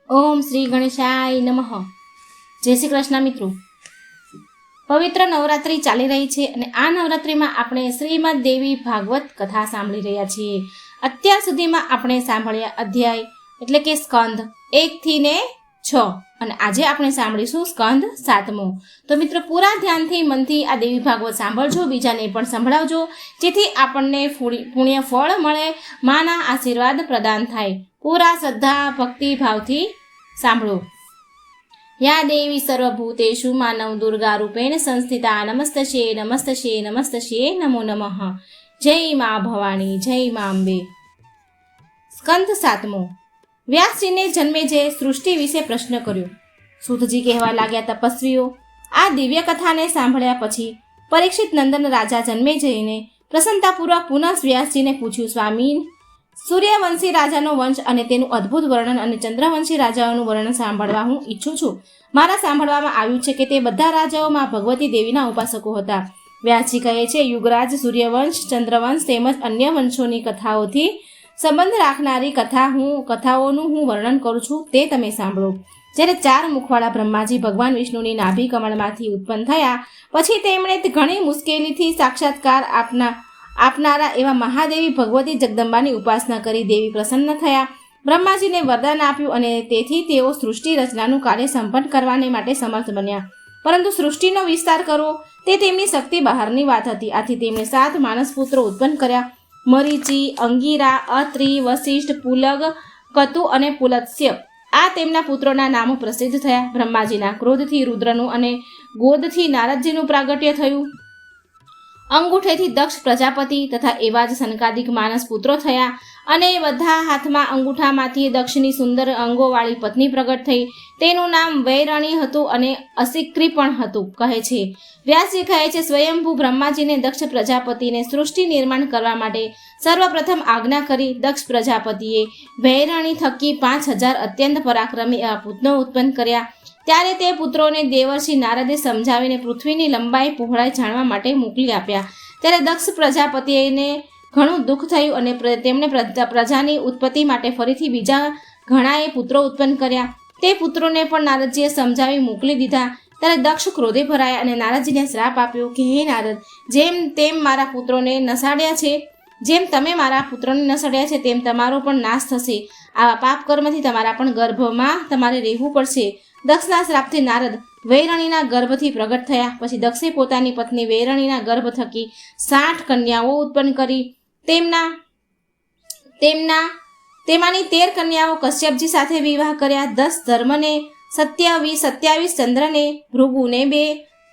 ઓમ શ્રી ગણેશાય નમઃ. જય શ્રી કૃષ્ણ મિત્રો. પવિત્ર નવરાત્રિ ચાલી રહી છે અને આ નવરાત્રિમાં આપણે શ્રીમદ દેવી ભાગવત કથા સાંભળી રહ્યા છીએ. અત્યાર સુધીમાં આપણે સાંભળ્યા અધ્યાય એટલે કે સ્કંદ 1 થી 6 અને આજે આપણે સાંભળીશું સ્કંદ 7મો. તો મિત્રો પૂરા ધ્યાનથી મનથી આ દેવી ભાગવત સાંભળજો, બીજાને પણ સંભળાવજો, જેથી આપણને પુણ્ય ફળ મળે, માના આશીર્વાદ પ્રદાન થાય. પૂરા શ્રદ્ધા ભક્તિ ભાવથી સાંભળો. યા દેવી સર્વભૂતેષુ માનવ દુર્ગા રૂપેણ સંસ્થિતા નમસ્તશ્યે નમસ્તશ્યે નમસ્તશ્યે નમો નમઃ. જય મા ભવાની, જય મા અંબે. સ્કંદ 7મો. વ્યાસજીને જન્મેજયે સૃષ્ટિ વિશે પ્રશ્ન કર્યો. સૂતજી કહેવા લાગ્યા, તપસ્વીઓ, આ દિવ્ય કથાને સાંભળ્યા પછી પરીક્ષિત નંદન રાજા જન્મેજયને પ્રસન્નતાપૂર્વક પુનઃ વ્યાસજીને પૂછ્યું, સ્વામી, સૂર્યવંશી રાજાનો વંશ અને તેનું અદ્ભુત વર્ણન અને ચંદ્રવંશી રાજાઓનું વર્ણન સાંભળવા હું ઈચ્છું છું. મારા સાંભળવામાં આવ્યું છે કે તે બધા રાજાઓમાં ભગવતી દેવીના ઉપાસકો હતા. વ્યાસજી કહે છે, યુગરાજ, સૂર્યવંશ, ચંદ્રવંશ તેમજ અન્ય વંશોની કથાઓથી સંબંધ રાખનારી કથાઓનું હું વર્ણન કરું છું, તે તમે સાંભળો. જ્યારે 4 મુખવાળા બ્રહ્માજી ભગવાન વિષ્ણુની નાભી કમળમાંથી ઉત્પન્ન થયા પછી તેમણે ઘણી મુશ્કેલીથી સાક્ષાત્કાર આપનારા એવા મહાદેવી ભગવતી જગદંબાની ઉપાસના કરી દેવી પ્રસન્ન થયા. બ્રહ્માજીને વરદાન આપ્યું અને તેથી તેઓ સૃષ્ટિ રચનાનું કાર્ય સંપન્ન કરવાને માટે સમર્થ બન્યા. પરંતુ સૃષ્ટિનો વિસ્તાર કરવો તે તેમની શક્તિ બહારની વાત હતી. આથી તેમણે 7 માનસપુત્રો ઉત્પન્ન કર્યા. મરીચી, અંગીરા, અત્રિ, વશિષ્ઠ, પુલગ, કતુ અને પુલત્સ્ય. આ તેમના પુત્રોના નામો પ્રસિદ્ધ થયા. બ્રહ્માજીના ક્રોધથી રુદ્રનું અને ગોદથી નારદજીનું પ્રાગટ્ય થયું. અંગૂઠેથી દક્ષ પ્રજાપતિ તથા એવા જ સનકાદિક માનસ પુત્રો થયા અને બધા હાથમાં અંગૂઠામાંથી દક્ષની સુંદર અંગોવાળી પત્ની પ્રગટ થઈ. તેનું નામ વૈરણી હતું અને અસિક્રી પણ હતું, કહે છે. વ્યાસજી કહે છે, સ્વયંભૂ બ્રહ્માજીને દક્ષ પ્રજાપતિને સૃષ્ટિ નિર્માણ કરવા માટે સર્વપ્રથમ આજ્ઞા કરી. દક્ષ પ્રજાપતિએ વૈરણી થકી 5000 અત્યંત પરાક્રમી એવા પુત્રો ઉત્પન્ન કર્યા. ત્યારે તે પુત્રોને દેવર્ષિ નારદે સમજાવીને પૃથ્વીની લંબાઈ પહોળાઈ જાણવા માટે મોકલી આપ્યા. ત્યારે દક્ષ પ્રજાપતિને ઘણું દુઃખ થયું અને તેમણે પ્રજાની ઉત્પત્તિ માટે ફરીથી બીજા ઘણાએ પુત્રો ઉત્પન્ન કર્યા. તે પુત્રોને પણ નારદજીએ સમજાવી મોકલી દીધા. ત્યારે દક્ષ ક્રોધે ભરાયા અને નારદજીને શ્રાપ આપ્યો કે, હે નારદ, જેમ તમે મારા પુત્રોને નસડ્યા છે તેમ તમારો પણ નાશ થશે. આવા પાપ કર્મથી તમારા પણ ગર્ભમાં તમારે રહેવું પડશે. દક્ષના શ્રાપથી નારદ વૈરણીના ગર્ભથી પ્રગટ થયા. પછી દક્ષે પોતાની પત્ની વૈરણીના ગર્ભ થકી 60 કન્યાઓ ઉત્પન્ન કરી. તેમાંની 13 કન્યાઓ કશ્યપજી સાથે વિવાહ કર્યા. 10 ધર્મને, 27 ચંદ્રને, ભૃગુને 2,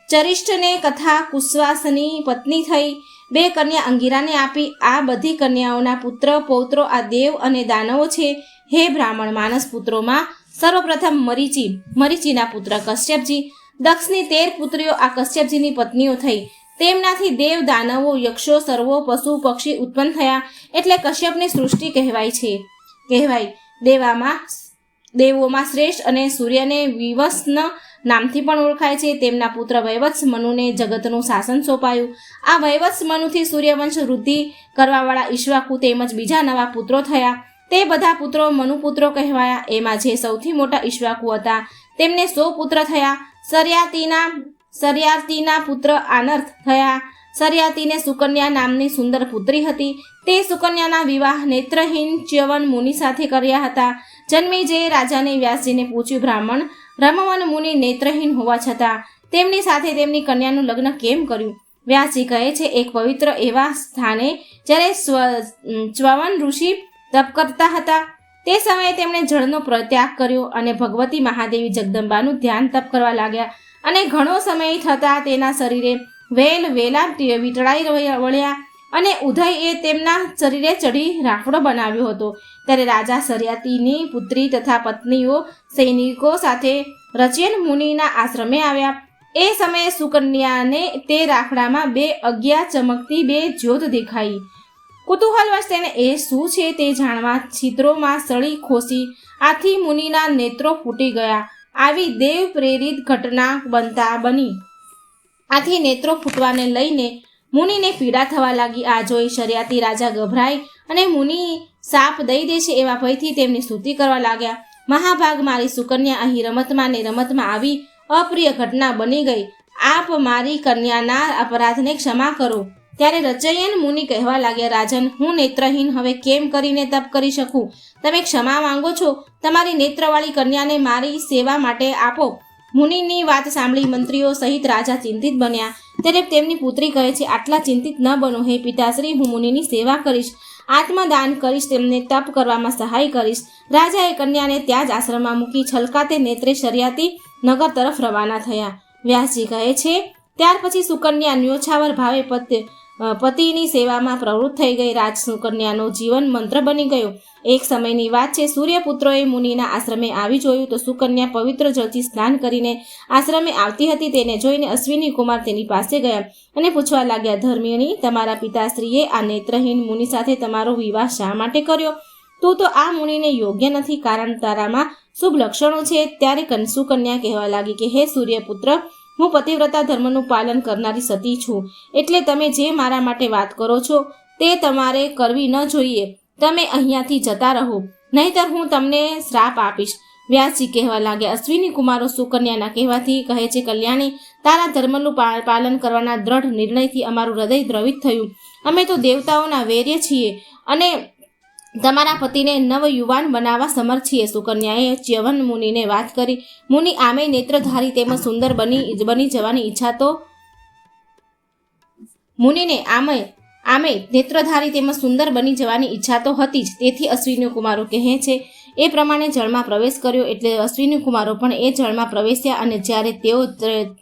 ચરિષ્ઠને તથા કુશ્વાસની પત્ની થઈ. 2 કન્યા અંગીરાને આપી. આ બધી કન્યાઓના પુત્ર પૌત્રો આ દેવ અને દાનવો છે. હે બ્રાહ્મણ, માનસ પુત્રોમાં સર્વપ્રથમ મરીચીના પુત્ર કશ્યપજી. દક્ષની 13 પુત્રીઓ આ કશ્યપજીની પત્નીઓ થઈ. તેમનાથી દેવ, દાનવો, યક્ષો, સર્વો, પશુ, પક્ષી ઉત્પન્ન થયા. એટલે કશ્યપની સૃષ્ટિ કહેવાય. દેવોમાં શ્રેષ્ઠ અને સૂર્યને વિવસ્ન નામથી પણ ઓળખાય છે. તેમના પુત્ર વૈવત્સ મનુને જગતનું શાસન સોંપાયું. આ વૈવત્સ મનુથી સૂર્યવંશ વૃદ્ધિ કરવાવાળા ઈક્ષ્વાકુ તેમજ બીજા નવા પુત્રો થયા. તે બધા પુત્રો મનુપુત્રો કહેવાયા. એમાં જે સૌથી મોટા ઈક્ષ્વાકુ હતા તેમને 100 પુત્ર થયા. સર્યાતીના પુત્ર આનર્થ થયા. સર્યાતીને સુકન્યા નામની સુંદર પુત્રી હતી. તે સુકન્યાના વિવાહ નેત્રહીન ચ્યવન મુનિ સાથે કર્યા હતા. જન્મેજયે રાજાને વ્યાસજીને પૂછ્યું, બ્રાહ્મણ, બ્રહ્મવન મુનિ નેત્રહીન હોવા છતાં તેમની સાથે તેમની કન્યાનું લગ્ન કેમ કર્યું? વ્યાસજી કહે છે, એક પવિત્ર એવા સ્થાને જ્યારે ચ્યવન ઋષિ તપ કરતા હતા તે સમયે તેમણે જળનો ત્યાગ કર્યો અને ભગવતી મહાદેવી જગદંબાનું ધ્યાન તપ કરવા લાગ્યા. અને ઘણો સમય થતાં તેના શરીરે વેલા વીંટળાઈ વળ્યા અને ઉદયએ તેમના શરીરે ચઢી રાફડો બનાવ્યો હતો. ત્યારે રાજા સર્યાતીની પુત્રી તથા પત્નીઓ સૈનિકો સાથે રચયન મુનિના આશ્રમે આવ્યા. એ સમયે સુકન્યાને તે રાફડામાં 2 અજ્ઞા ચમકતી 2 જ્યોત દેખાઈ. કુતૂહલવશ તેને એ શું છે તે જાણવા છિદ્રોમાં સળી ખોસી. આથી મુનિના નેત્રો ફૂટી ગયા. આવી દેવ પ્રેરિત ઘટના બની. આથી નેત્રો ફૂટવાને લઈને મુનિને પીડા થવા લાગી. આ જોઈ શર્યાતી રાજા ગભરાઈ અને મુનિ સાપ દઈ દેશે એવા ભયથી તેમની સ્તુતિ કરવા લાગ્યા. મહાભાગ મારી સુકન્યા અહીં રમતમાં ને રમતમાં આવી અપ્રિય ઘટના બની ગઈ. આપ મારી કન્યાના અપરાધને ક્ષમા કરો. ત્યારે રચયન મુનિ કહેવા લાગ્યા, રાજન, હું નેત્રહીન હવે કેમ કરીને તપ કરી શકું? તમે ક્ષમા માંગો છો? તમારી નેત્રવાળી કન્યાને મારી સેવા માટે આપો. મુનિની વાત સાંભળી મંત્રીઓ સહિત રાજા ચિંતિત બન્યા. ત્યારે તેમની પુત્રી કહે છે, આટલા ચિંતિત ન બનો હે પિતાશ્રી, હું મુનિની સેવા કરીશ, આત્મદાન કરીશ, તેમને તપ કરવામાં સહાય કરીશ. રાજાએ કન્યાને ત્યાં જ આશ્રમમાં મૂકી છલકાતે નેત્રે શર્યાતી નગર તરફ રવાના થયા. વ્યાસજી કહે છે, ત્યાર પછી સુકન્યા ન્યોછાવર ભાવે પતિની સેવામાં પ્રવૃત્ત થઈ ગઈ. રાજ સુકન્યાનો જીવન મંત્ર બની ગયો. એક સમયની વાત છે, સૂર્યપુત્રોએ મુનિના આશ્રમે આવી જોયું તો સુકન્યા પવિત્ર જળથી સ્નાન કરીને આશ્રમે આવતી હતી. તેને જોઈને અશ્વિની કુમાર તેની પાસે ગયા અને પૂછવા લાગ્યા, ધર્મિણી, તમારા પિતાશ્રીએ આ નેત્રહીન મુનિ સાથે તમારો વિવાહ શા માટે કર્યો? તું તો આ મુનિને યોગ્ય નથી, કારણ તારામાં શુભ લક્ષણો છે. ત્યારે સુકન્યા કહેવા લાગી કે હે સૂર્યપુત્ર, હું પતિવ્રતા ધર્મનું પાલન કરનારી સતી છું, એટલે તમે જે મારા માટે વાત કરો છો તે તમારે કરવી ન જોઈએ. તમે અહીંયાથી જતા રહો, નહીંતર હું તમને શ્રાપ આપીશ. વ્યાસજી કહેવા લાગ્યા, અશ્વિની કુમારો સુકન્યાના કહેવાથી કહે છે, કલ્યાણી, તારા ધર્મનું પાલન કરવાના દ્રઢ નિર્ણયથી અમારું હૃદય દ્રવિત થયું. અમે તો દેવતાઓના વૈર્ય છીએ અને તમારા પતિને નવયુવાન બનાવવા સમર્થ છીએ. સુકન્યાએ ચ્યવન મુનિને વાત કરી. મુનિ આમે નેત્રધારી તેમજ સુંદર બની જવાની ઈચ્છા તો મુનિને આમે નેત્રધારી તેમજ સુંદર બની જવાની ઈચ્છા તો હતી જ. તેથી અશ્વિની કુમારો કહે છે એ પ્રમાણે જળમાં પ્રવેશ કર્યો. એટલે અશ્વિની કુમારો પણ એ જળમાં પ્રવેશ્યા અને જ્યારે તેઓ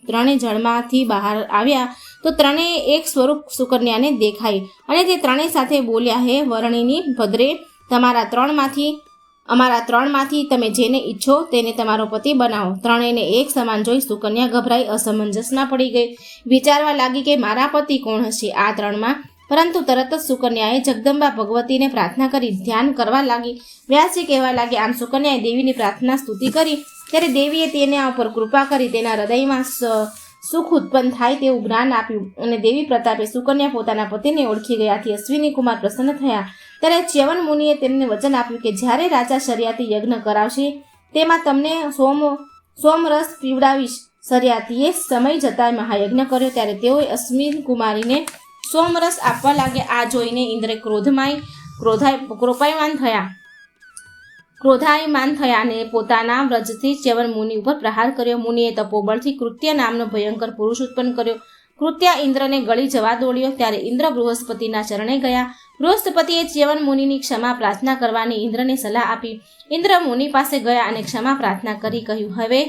ત્રણે જળમાંથી બહાર આવ્યા તો ત્રણેય એક સ્વરૂપ સુકન્યાને દેખાઈ અને તે ત્રણેય સાથે બોલ્યા, હે વર્ણિની ભદ્રે, અમારા ત્રણમાંથી તમે જેને ઈચ્છો તેને તમારો પતિ બનાવો. ત્રણેયને એક સમાન જોઈ સુકન્યા ગભરાઈ અસમંજસમાં પડી ગઈ. વિચારવા લાગી કે મારા પતિ કોણ હશે આ ત્રણમાં? પરંતુ તરત જ સુકન્યાએ જગદંબા ભગવતીને પ્રાર્થના કરી ધ્યાન કરવા લાગી. વ્યાસજી કહેવા લાગ્યા, આમ સુકન્યાએ દેવીની પ્રાર્થના સ્તુતિ કરી ત્યારે દેવીએ તેના ઉપર કૃપા કરી તેના હૃદયમાં સુખ ઉત્પન્ન થાય તેવું જ્ઞાન આપ્યું અને દેવી પ્રતાપે સુકન્યા પોતાના પતિને ઓળખી ગયાથી અશ્વિની કુમાર પ્રસન્ન થયા. ત્યારે ચ્યવન મુનિએ તેમને વચન આપ્યું કે જ્યારે રાજા શર્યાતી યજ્ઞ કરાવશે તેમાં તમને સોમરસ પીવડાવીશ. શર્યાતીએ સમય જતાં મહાયજ્ઞ કર્યો ત્યારે તેઓએ અશ્વિની કુમારીને સોમરસ આપવા લાગ્યા. આ જોઈને ઇન્દ્રે ક્રોધાયમાન થયા અને પોતાના વ્રજથી ચ્યવન મુનિ ઉપર પ્રહાર કર્યો. મુનિએ તપોબળથી કૃત્ય નામનો ભયંકર પુરુષ ઉત્પન્ન કર્યો. કૃત્યા ઇન્દ્રને ગળી જવા દોડ્યો. ત્યારે ઇન્દ્ર બૃહસ્પતિના ચરણે ગયા. બૃહસ્પતિએ ચ્યવન મુનિની ક્ષમા પ્રાર્થના કરવાની ઇન્દ્રને સલાહ આપી. ઇન્દ્ર મુનિ પાસે ગયા અને ક્ષમા પ્રાર્થના કરી કહ્યું, હવે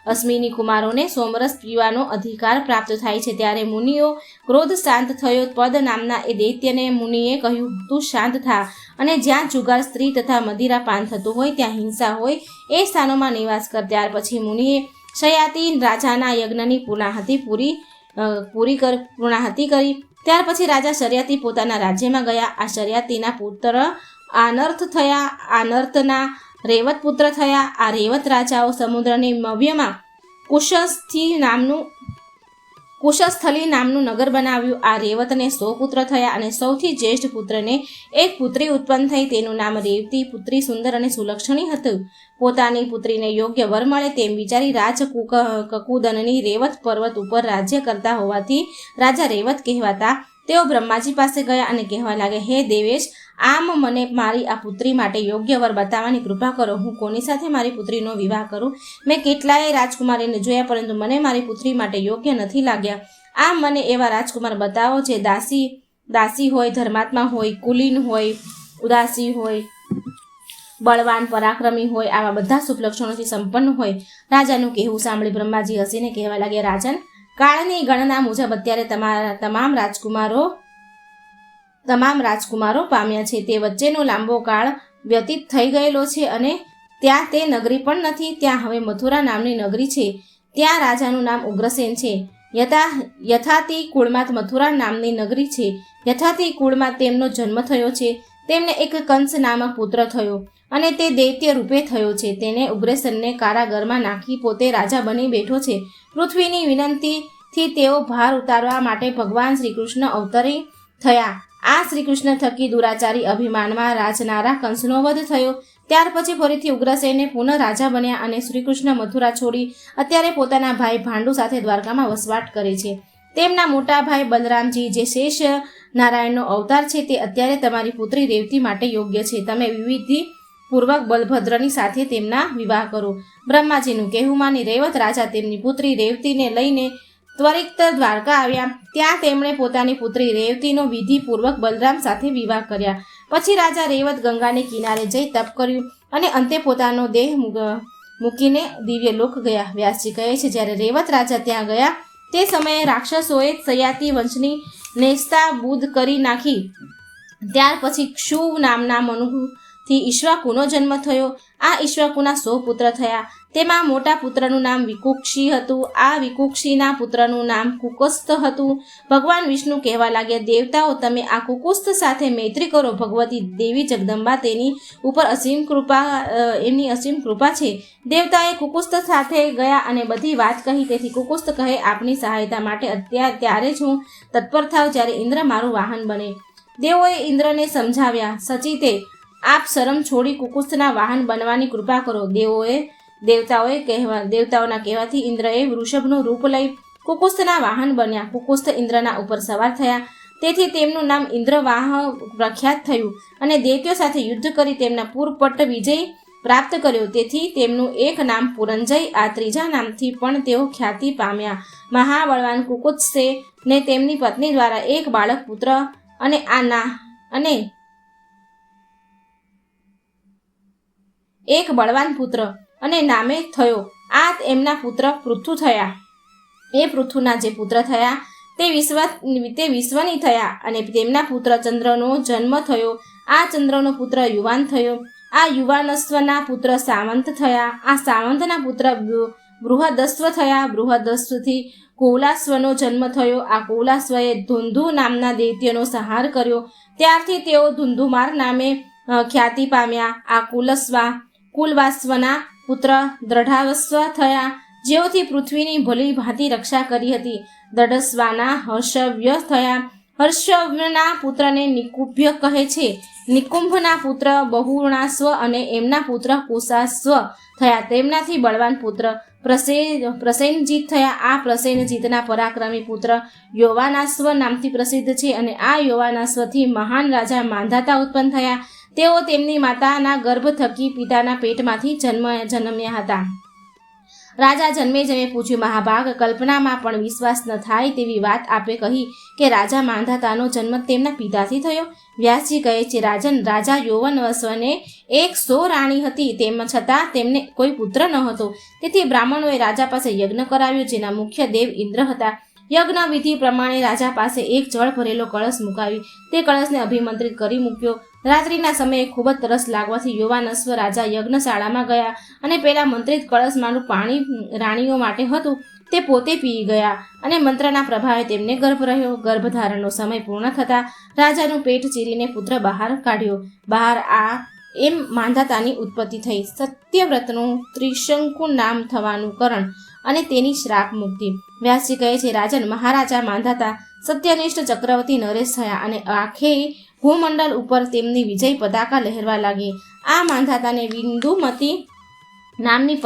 અશ્વિની કુમારોને સોમરસ પીવાનો અધિકાર પ્રાપ્ત થાય છે. ત્યારે મુનિઓ ક્રોધ શાંત થયો. પદ નામના એ દૈત્યને મુનિએ કહ્યું, તું શાંત થા અને જ્યાં જુગાર, સ્ત્રી તથા મદિરા પાન થતું હોય, ત્યાં હિંસા હોય એ સ્થાનોમાં નિવાસ કર. ત્યાર પછી મુનિએ શયાતી રાજાના યજ્ઞની પૂર્ણાહતિ કરી. ત્યાર પછી રાજા શર્યાતી પોતાના રાજ્યમાં ગયા. આ શર્યાતીના પુત્ર આનર્થ થયા. આનર્થના રેવત પુત્ર થયા. આ રેવત રાજાઓ સમુદ્રની મવ્યમાં કુશસ્થલી નામનું નગર બનાવ્યું. આ રેવતને 100 પુત્ર થયા અને સૌથી જ્યેષ્ઠ પુત્રને એક પુત્રી ઉત્પન્ન થઈ. તેનું નામ રેવતી. પુત્રી સુંદર અને સુલક્ષણી હતું. પોતાની પુત્રીને યોગ્ય વર મળે તેમ વિચારી રાજ કકુદનની રેવત પર્વત ઉપર રાજ્ય કરતા હોવાથી રાજા રેવત કહેવાતા. તેઓ બ્રહ્માજી પાસે ગયા અને કહેવા લાગ્યા, હે દેવેશ, આમ મને મારી આ પુત્રી માટે યોગ્ય વર બતાવવાની કૃપા કરો. હું કોની સાથે મારી પુત્રીનો વિવાહ કરું? મેં કેટલાય રાજકુમારીને જોયા, પરંતુ મને મારી પુત્રી માટે યોગ્ય નથી લાગ્યા. આમ મને એવા રાજકુમાર બતાવો જે દાસી હોય, ધર્માત્મા હોય, કુલીન હોય, ઉદાસી હોય, બળવાન પરાક્રમી હોય, આવા બધા શુભ લક્ષણોથી સંપન્ન હોય. રાજાનું કહેવું સાંભળી બ્રહ્માજી હસીને કહેવા લાગ્યા, રાજન, કાળની ગણના મુજબ અત્યારે તમામ રાજકુમારો પામ્યા છે. તે વચ્ચેનો લાંબો કાળ વ્યતીત થઈ ગયેલો છે અને ત્યાં તે નગરી પણ નથી. ત્યાં હવે મથુરા નામની નગરી છે. ત્યાં રાજાનું નામ ઉગ્રસેન છે. યથાતિ કુળમાં મથુરા નામની નગરી છે. યથાતિ કુળમાં તેમનો જન્મ થયો છે. તેમને એક કંસ નામક પુત્ર થયો અને તે દૈત્ય રૂપે થયો છે. તેને ઉગ્રસેનને કારાગરમાં નાખી પોતે રાજા બની બેઠો છે. પૃથ્વીની વિનંતીથી તેઓ ભાર ઉતારવા માટે ભગવાન શ્રીકૃષ્ણ અવતરી થયા. આ શ્રીકૃષ્ણ થકી દુરાચારી અભિમાનમાં રાચનારા કંસનો વધ થયો. ત્યાર પછી ફરીથી ઉગ્રસેને પુનઃ રાજા બન્યા અને શ્રીકૃષ્ણ મથુરા છોડી અત્યારે પોતાના ભાઈ ભાંડુ સાથે દ્વારકામાં વસવાટ કરે છે. તેમના મોટા ભાઈ બલરામજી, જે શેષ નારાયણનો અવતાર છે, તે અત્યારે તમારી પુત્રી રેવતી માટે યોગ્ય છે. તમે વિધિ પૂર્વક બલભદ્રની સાથે તેમના વિવાહ કરો. બ્રહ્માજીનું કહેવું માની રેવત રાજા તેમની પુત્રી રેવતીને લઈને ત્વરિત દ્વારકા આવ્યા. ત્યાં તેમણે પોતાની પુત્રી રેવતીનો વિધિપૂર્વક બલરામ સાથે વિવાહ કર્યા. પછી રાજા રેવત ગંગાને કિનારે જઈ તપ કર્યું અને અંતે પોતાનો દેહ મૂકીને દિવ્ય લોક ગયા. વ્યાસજી કહે છે, જ્યારે રેવત રાજા ત્યાં ગયા તે સમયે રાક્ષસોએ સયાતિ વંશની નેસ્તા બુદ્ધ કરી નાખી. ત્યાર પછી ક્ષુવ નામના મનુથી ઈક્ષ્વાકુનો જન્મ થયો. આ ઈક્ષ્વાકુના 100 પુત્ર થયા. તેમાં મોટા પુત્રનું નામ વિકુક્ષી હતું. આ વિકુક્ષીના પુત્રનું નામ કુકુસ્થ હતું. ભગવાન વિષ્ણુ કહેવા લાગ્યા, દેવતાઓ, તમે આ કુકુસ્થ સાથે મૈત્રી કરો. ભગવતી દેવી જગદંબા તેની ઉપર એમની અસીમ કૃપા છે. દેવતાએ કુકુસ્થ સાથે ગયા અને બધી વાત કહી. તેથી કુકુસ્થ કહે, આપની સહાયતા માટે ત્યારે જ હું તત્પર થાવ જ્યારે ઇન્દ્ર મારું વાહન બને. દેવોએ ઇન્દ્રને સમજાવ્યા, સચિતે, આપ શરમ છોડી કુકુસ્થના વાહન બનવાની કૃપા કરો. દેવતાઓના કહેવાથી ઇન્દ્રએ વૃષભનું રૂપ લઈ કુકુસ્થના વાહન બન્યા. કુકુસ્થ ઇન્દ્રના ઉપર સવાર થયા. તેથી તેમનું નામ ઇન્દ્રવાહ પ્રખ્યાત થયું અને દૈત્યો સાથે યુદ્ધ કરી તેમના પૂરપટ્ટ વિજય પ્રાપ્ત કર્યો. તેથી તેમનું એક નામ પુરંજય, આ ત્રીજા નામથી પણ તેઓ ખ્યાતિ પામ્યા. મહાબળવાન કુકુત્સે ને તેમની પત્ની દ્વારા એક બાળક પુત્ર એક બળવાન પુત્ર અને નામે થયો. આ એમના પુત્ર પૃથુ થયા. એ પૃથુના જે પુત્ર થયા તે વિશ્વની થયા અને તેમના પુત્ર ચંદ્રનો જન્મ થયો. આ ચંદ્રનો પુત્ર યુવાન થયો. આ યુવાનસ્વના પુત્ર સાવંત થયા. આ સાવંતના પુત્ર બૃહદસ્વ થયા. બૃહદસ્વથી કૌલાસ્વનો જન્મ થયો. આ કૌલાસ્વએ ધુંધુ નામના દૈત્યનો સંહાર કર્યો. ત્યારથી તેઓ ધુંધુમાર નામે ખ્યાતિ પામ્યા. આ કુલવાસ્વના પુત્ર દ્રઢાવસ્વ થયા, જેઓથી પૃથ્વીની ભલી ભાંતિ રક્ષા કરી હતી. દઢસ્વાના હર્ષવ્ય થયા. હર્ષવ્યના પુત્રને નિકુંભ્ય કહે છે. નિકુંભના પુત્ર બહુર્ણાસ્વ અને એમના પુત્ર કુશાસ્વ થયા. તેમનાથી બળવાન પુત્ર પ્રસેનજીત થયા. આ પ્રસેનજીતના પરાક્રમી પુત્ર યૌવાનાસ્વ નામથી પ્રસિદ્ધ છે અને આ યૌવાનાસ્વથી મહાન રાજા માંધાતા ઉત્પન્ન થયા. તેઓ તેમની માતાના ગર્ભ થકી પિતાના પેટમાંથી જન્મ્યા હતા. રાજા જન્મે પૂછ્યું, મહાભાગ, કલ્પનામાં પણ વિશ્વાસ ન થાય તેવી વાત આપે કહી કે રાજા માંધાતાનો જન્મ તેમના પિતાથી થયો. વ્યાસજી કહે છે, રાજન, રાજા યૌવનવસ્વને 100 રાણી હતી, તેમ છતાં તેમને કોઈ પુત્ર ન હતો. તેથી બ્રાહ્મણોએ રાજા પાસે યજ્ઞ કરાવ્યો, જેના મુખ્ય દેવ ઇન્દ્ર હતા. યજ્ઞ વિધિ પ્રમાણે રાજા પાસે એક જળ ભરેલો કળશ મુકાવી તે કળશને અભિમંત્રિત કરી મૂક્યો. રાત્રિના સમયે ખૂબ જ તરસ લાગવાથી યૌવાનસ્વ રાજા યજ્ઞશાળામાં ગયા અને પેલા મંત્રિત કળશમાંનું પાણી રાણીઓ માટે હતું તે પોતે પી ગયા અને મંત્રના પ્રભાવે તેમને ગર્ભ રહ્યો. ગર્ભધારણનો સમય પૂર્ણ થતાં રાજાનું પેટ ચીરીને પુત્ર બહાર કાઢ્યો. એમ માંધાતાની ઉત્પત્તિ થઈ. સત્યવ્રતનું ત્રિશંકુ નામ થવાનું કારણ અને તેની શ્રાપ મુક્તિ. વ્યાસજી કહે છે, રાજન, મહારાજા માંધાતા સત્યનિષ્ઠ ચક્રવર્તી નરેશ થયા અને આખે ભૂમંડળ ઉપર તેમની વિજય પતાકા લહેરવા લાગી. આ માંધાતાને વિંદુમતી નામની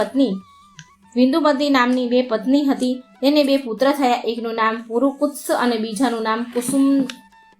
2 પત્ની હતી. તેને 2 પુત્ર થયા. એકનું નામ પુરુકુત્સ અને બીજાનું નામ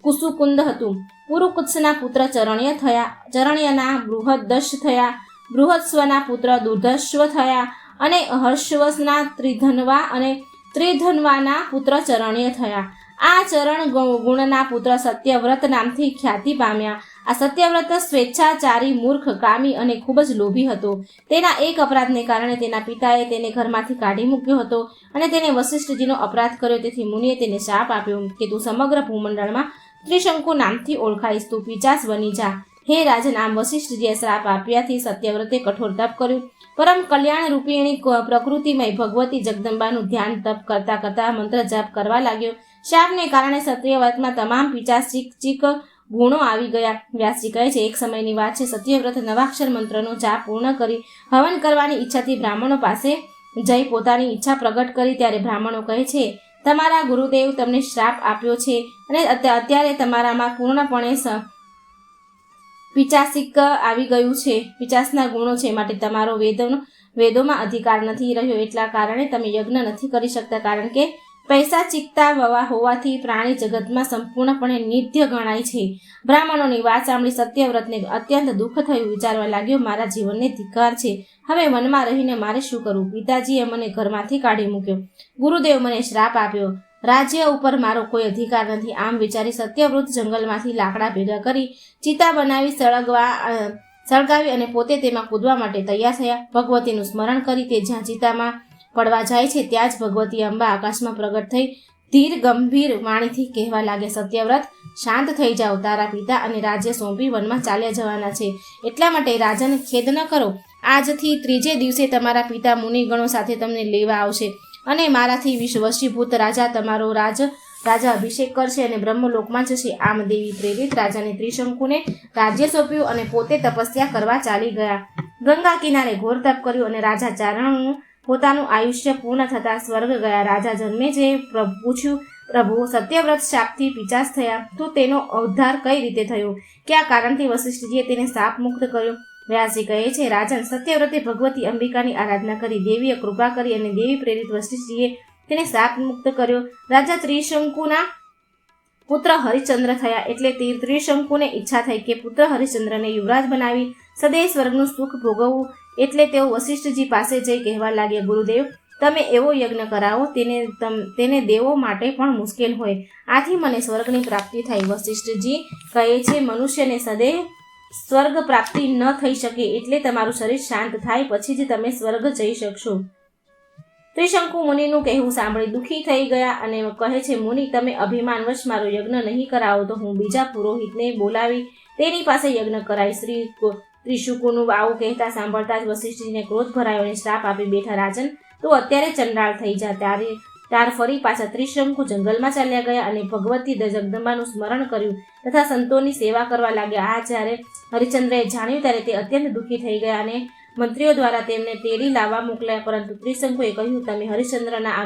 કુસુકુંદ હતું. પુરુકુત્સના પુત્ર ચરણ્ય થયા. ચરણ્યના બૃહદશ થયા. બૃહસ્વના પુત્ર દુર્ધસ્વ થયા અને હર્ષવસના ત્રિધન્વા અને ત્રિધન્વાના પુત્ર ચરણ્ય થયા. આ ચરણ ગુણના પુત્ર સત્યવ્રત નામથી ખ્યાતિ પામ્યા. આ સત્યવ્રત સ્વેચ્છાચારી, મૂર્ખ, કામી અને ખૂબ જ લોભી હતો. તેના એક અપરાધને કારણે તેના પિતાએ તેને ઘરમાંથી કાઢી મૂક્યો હતો અને તેને વશિષ્ઠજીનો અપરાધ કર્યો. તેથી મુનિએ તેને શાપ આપ્યો કે તું સમગ્ર ભૂમંડળમાં ત્રિશંકુ નામથી ઓળખાઈશ, તું પિચાસ બની જા. હે રાજન, આમ વશિષ્ઠજીએ શ્રાપ આપ્યાથી સત્યવ્રતે કઠોર તપ કર્યું. પરમ કલ્યાણ રૂપિણી પ્રકૃતિમય ભગવતી જગદંબાનું ધ્યાન તપ કરતા કરતા મંત્ર જાપ કરવા લાગ્યો. શાપને કારણે સત્યવ્રતમાં તમામ પિચાચિક ગુણો આવી ગયા. વ્યાસજી કહે છે, એક સમયની વાત છે. સત્યવ્રત નવાક્ષર મંત્રનો જાપ પૂર્ણ કરી હવન કરવાની ઈચ્છાથી બ્રાહ્મણો પાસે જઈ પોતાની ઈચ્છા પ્રગટ કરી. ત્યારે બ્રાહ્મણો કહે છે, તમારા ગુરુદેવ તમને શ્રાપ આપ્યો છે અને અત્યારે તમારામાં પૂર્ણપણે પિચાસિક આવી ગયું છે, પિચાસના ગુણો છે, માટે તમારો વેદોમાં અધિકાર નથી રહ્યો. એટલા કારણે તમે યજ્ઞ નથી કરી શકતા, કારણ કે પૈસાચિકતા હોવાથી પ્રાણી જગતમાં સંપૂર્ણપણે નિત્ય ગણાય છે. બ્રાહ્મણોની વાત સાંભળી સત્યવ્રતને અત્યંત દુઃખ થયું. વિચારવા લાગ્યો, મારા જીવનને ધિક્કાર છે. હવે વનમાં રહીને મારે શું કરવું? પિતાજીએ મને ઘરમાંથી કાઢી મૂક્યો. ગુરુદેવ મને શ્રાપ આપ્યો. રાજ્ય ઉપર મારો કોઈ અધિકાર નથી. આમ વિચારી સત્યવ્રત જંગલમાંથી લાકડા ભેગા કરી ચિતા બનાવી સળગાવી અને પોતે તેમાં કૂદવા માટે તૈયાર થયા. ભગવતીનું સ્મરણ કરી તે જ્યાં ચિતામાં પડવા જાય છે ત્યાં જ ભગવતી અંબા આકાશમાં પ્રગટ થઈ ધીર ગંભીર વાણીથી કહેવા લાગે, સત્યવ્રત શાંત થઈ જાઓ. તારા પિતા અને રાજ્ય સોંપી વનમાં ચાલ્યા જવાના છે. એટલા માટે રાજાને ખેદ ન કરો. આજથી ત્રીજે દિવસે તમારા પિતા મુનિગણો સાથે તમને લેવા આવશે અને મારાથી વશીભૂત રાજા તમારો રાજા અભિષેક કરશે અને બ્રહ્મલોકમાં જશે. આમ દેવી પ્રેરિત રાજાને ત્રિશંકુને રાજ્ય સોંપ્યું અને પોતે તપસ્યા કરવા ચાલી ગયા. ગંગા કિનારે ઘોર તપ કર્યું અને રાજા ચારણનું પોતાનું આયુષ્ય પૂર્ણ થતાં સ્વર્ગ ગયા. રાજા જન્મેજયે પૂછ્યું, પ્રભુ, સત્યવ્રત શાપથી પિચાસ થયા, તો તેનો ઉદ્ધાર કઈ રીતે થયો? કયા કારણથી વશિષ્ઠજીએ તેને શાપ મુક્ત કર્યો? વ્યાસજી કહે છે, રાજન, સત્યવ્રતે ભગવતી અંબિકાની આરાધના કરી. દેવીએ કૃપા કરી અને દેવી પ્રેરિત વશિષ્ઠજીએ તેને શાપ મુક્ત કર્યો. રાજા ત્રિશંકુના પુત્ર હરિશ્ચંદ્ર થયા. એટલે ત્રિશંકુને ઈચ્છા થઈ કે પુત્ર હરિશ્ચંદ્રને યુવરાજ બનાવી સદૈવ સ્વર્ગનું સુખ ભોગવવું. એટલે તેઓ વશિષ્ઠજી પાસે જઈ કહેવા લાગ્યા, ગુરુદેવ, તમે એવો યજ્ઞ કરાવો તેને દેવો માટે પણ મુશ્કેલ હોય. આથી મને સ્વર્ગની પ્રાપ્તિ થાય. વશિષ્ઠજી કહે છે, મનુષ્યને સદૈવ સ્વર્ગ પ્રાપ્તિ ન થઈ શકે. એટલે તમારું શરીર શાંત થાય પછી જ તમે સ્વર્ગ જઈ શકશો. ત્રિશંકુ મુનિનું કહેવું સાંભળી દુઃખી થઈ ગયા અને કહે છે, મુનિ, તમે અભિમાનવશ મારો યજ્ઞ નહીં કરાવો તો હું બીજા પુરોહિતને બોલાવી તેની પાસે યજ્ઞ કરાવીશ. ત્રિશંકુનું આવું કહેતા સાંભળતા જ વશિષ્ઠજીને ક્રોધ ભરાયો અને શ્રાપ આપી બેઠા, રાજન, તો અત્યારે ચંડાળ થઈ જા. ત્યાર ફરી પાછા ત્રિશંકુ જંગલમાં ચાલ્યા ગયા અને ભગવતી જગદંબાનું સ્મરણ કર્યું તથા સંતોની સેવા કરવા લાગ્યા. આ જ્યારે હરિશ્ચંદ્રએ જાણ્યું ત્યારે તે અત્યંત દુઃખી થઈ ગયા અને મંત્રીઓ દ્વારા તેમને તેડી લાવવા મોકલ્યા. પરંતુ ત્રિશંકુએ કહ્યું, તમે હરિશ્ચંદ્રના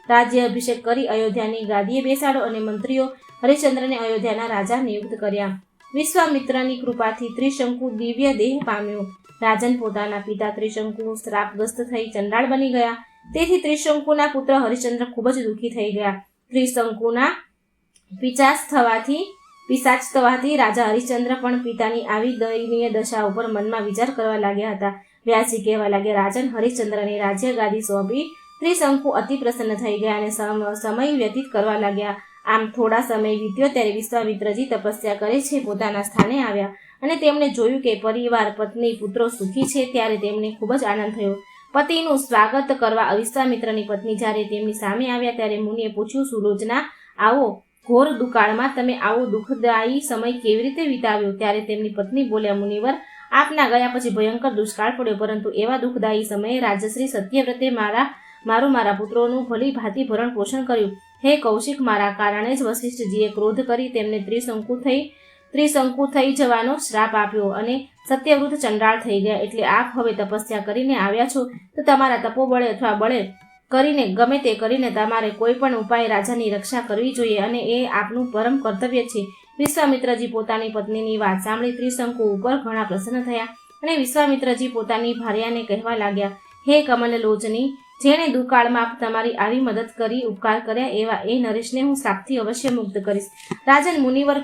રાજ્ય અભિષેક કરી અયોધ્યાની ગાદીએ બેસાડો. અને મંત્રીઓ હરિશ્ચંદ્રને અયોધ્યાના રાજા નિયુક્ત કર્યા. વિશ્વામિત્રની કૃપાથી ત્રિશંકુ દિવ્ય દેહ પામ્યો. રાજન, પોતાના પિતા ત્રિશંકુ શ્રાપગ્રસ્ત થઈ ચંડાળ બની ગયા. તેથી ત્રિશંકુના પુત્ર હરિશ્ચંદ્ર ખૂબ જ દુઃખી થઈ ગયા. ત્રિશંકુના પિશાચ થવાથી રાજા હરિશ્ચંદ્ર પણ પિતાની આવી દયનીય દશા ઉપર મનમાં વિચાર કરવા લાગ્યા હતા. વ્યાસજી કહેવા લાગ્યા, રાજન, હરિશ્ચંદ્રને રાજ્ય ગાદી સોંપી ત્રિશંકુ અતિ પ્રસન્ન થઈ ગયા અને સમય વ્યતીત કરવા લાગ્યા. આમ થોડા સમય વીત્યો ત્યારે વિશ્વામિત્રજી તપસ્યા કરે છે પોતાના સ્થાને આવ્યા અને તેમણે જોયું કે પરિવાર, પત્ની, પુત્રો સુખી છે. ત્યારે તેમને ખૂબ જ આનંદ થયો. પતિનું સ્વાગત કરવા વિશ્વામિત્રની પત્ની જ્યારે તેમની સામે આવ્યા ત્યારે મુનિએ પૂછ્યું, સુલોચના, આવો ઘોર દુકાળમાં તમે આવો દુઃખદાયી સમય કેવી રીતે વિતાવ્યો? ત્યારે તેમની પત્ની બોલ્યા, મુનિવર, આપના ગયા પછી ભયંકર દુષ્કાળ પડ્યો, પરંતુ એવા દુઃખદાયી સમયે રાજશ્રી સત્યવ્રતે મારા પુત્રોનું ભલી ભાંતિ ભરણ પોષણ કર્યું. હે કૌશિક, મારા કારણે જ વશિષ્ઠજીએ ક્રોધ કરી તેમને ત્રિશંકુ થઈ જવાનો શ્રાપ આપ્યો અને સત્યવ્રત ચંડાળ થઈ ગયા. એટલે આપ હવે તપસ્યા કરીને આવ્યા છો તો તમારા તપોબળે અથવા બળે કરીને ગમે તે કરીને તમારે કોઈ પણ ઉપાય રાજાની રક્ષા કરવી જોઈએ અને એ આપનું પરમ કર્તવ્ય છે. વિશ્વામિત્રજી પોતાની પત્નીની વાત સાંભળી ત્રિશંકુ ઉપર ઘણા પ્રસન્ન થયા અને વિશ્વામિત્રજી પોતાની ભાર્યાને કહેવા લાગ્યા, હે કમલલોચની, જેણે દુકાળમાં તમારી આવી મદદ કરી ઉપકાર કર્યા એવા એ નરેશને હું શાપથી અવશ્ય મુક્ત કરીશ. રાજન, મુનિવર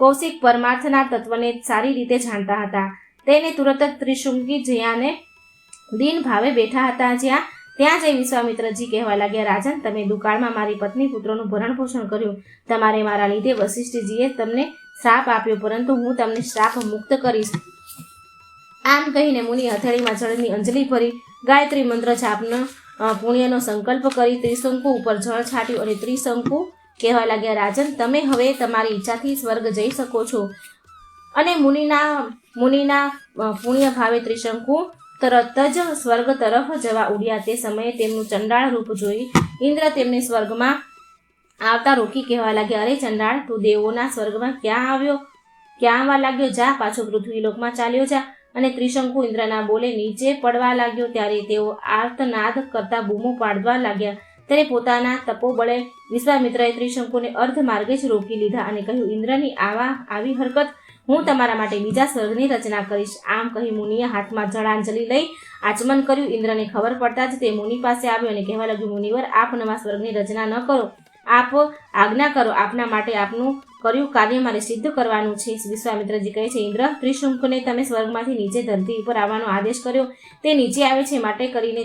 કૌશિક પરમાર્થના તત્વને સારી રીતે જાણતા હતા. તેને તુરત જ ત્રિશંકુ જ્યાંને દિન ભાવે બેઠા હતા ત્યાં જઈ વિશ્વામિત્રજી કહેવા લાગ્યા, રાજન, તમે દુકાળમાં મારી પત્ની પુત્રોનું ભરણ પોષણ કર્યું. તમારે મારા લીધે વશિષ્ઠજીએ તમને શ્રાપ આપ્યો, પરંતુ હું તમને શ્રાપ મુક્ત કરીશ. આમ કહીને મુનિ હથેળીમાં જળની અંજલિ ભરી ગાયત્રી મંત્ર જાપનો પુણ્યનો સંકલ્પ કરી ત્રિશંકુ ઉપર જળ છાટ્યું અને ત્રિશંકુ કહેવા લાગ્યા, રાજન, તમે હવે તમારી ઈચ્છાથી સ્વર્ગ જઈ શકો છો. અને મુનિના પુણ્ય ભાવે ત્રિશંકુ તરત જ સ્વર્ગ તરફ જવા ઉડ્યા. તે સમયે તેમનું ચંડાળ રૂપ જોઈ ઇન્દ્ર તેમને સ્વર્ગમાં આવતા રોકી કહેવા લાગ્યા, અરે ચંડાળ, તું દેવોના સ્વર્ગમાં ક્યાં આવવા લાગ્યો? જા, પાછો પૃથ્વીલોકમાં ચાલ્યો જા. અને ત્રિશંકુ ઇન્દ્રના બોલે નીચે પડવા લાગ્યો. ત્યારે તેઓ આર્તનાદ કરતા બૂમો પાડવા લાગ્યા. ત્યારે પોતાના તપોબળે વિશ્વામિત્રએ ત્રિશંકુને અર્ધ માર્ગે જ રોકી લીધા અને કહ્યું, ઇન્દ્રની આવી હરકત હું તમારા માટે બીજા સ્વર્ગની રચના કરીશ. આમ કહી મુનિએ હાથમાં જળાંજલિ લઈ આચમન કર્યું. ઇન્દ્રને ખબર પડતા જ તે મુનિ પાસે આવ્યો અને કહેવા લાગ્યું, મુનિવર, આપ નવા સ્વર્ગની રચના ન કરો, આપ આજ્ઞા કરો. આપના માટે આપનું કર્યું કાર્ય મારે સિદ્ધ કરવાનું છે. વિશ્વામિત્રજી કહે છે, ઇન્દ્ર, ત્રિશંકુને તમે સ્વર્ગમાંથી નીચે ધરતી ઉપર આવવાનો આદેશ કર્યો, તે નીચે આવે છે, માટે કરીને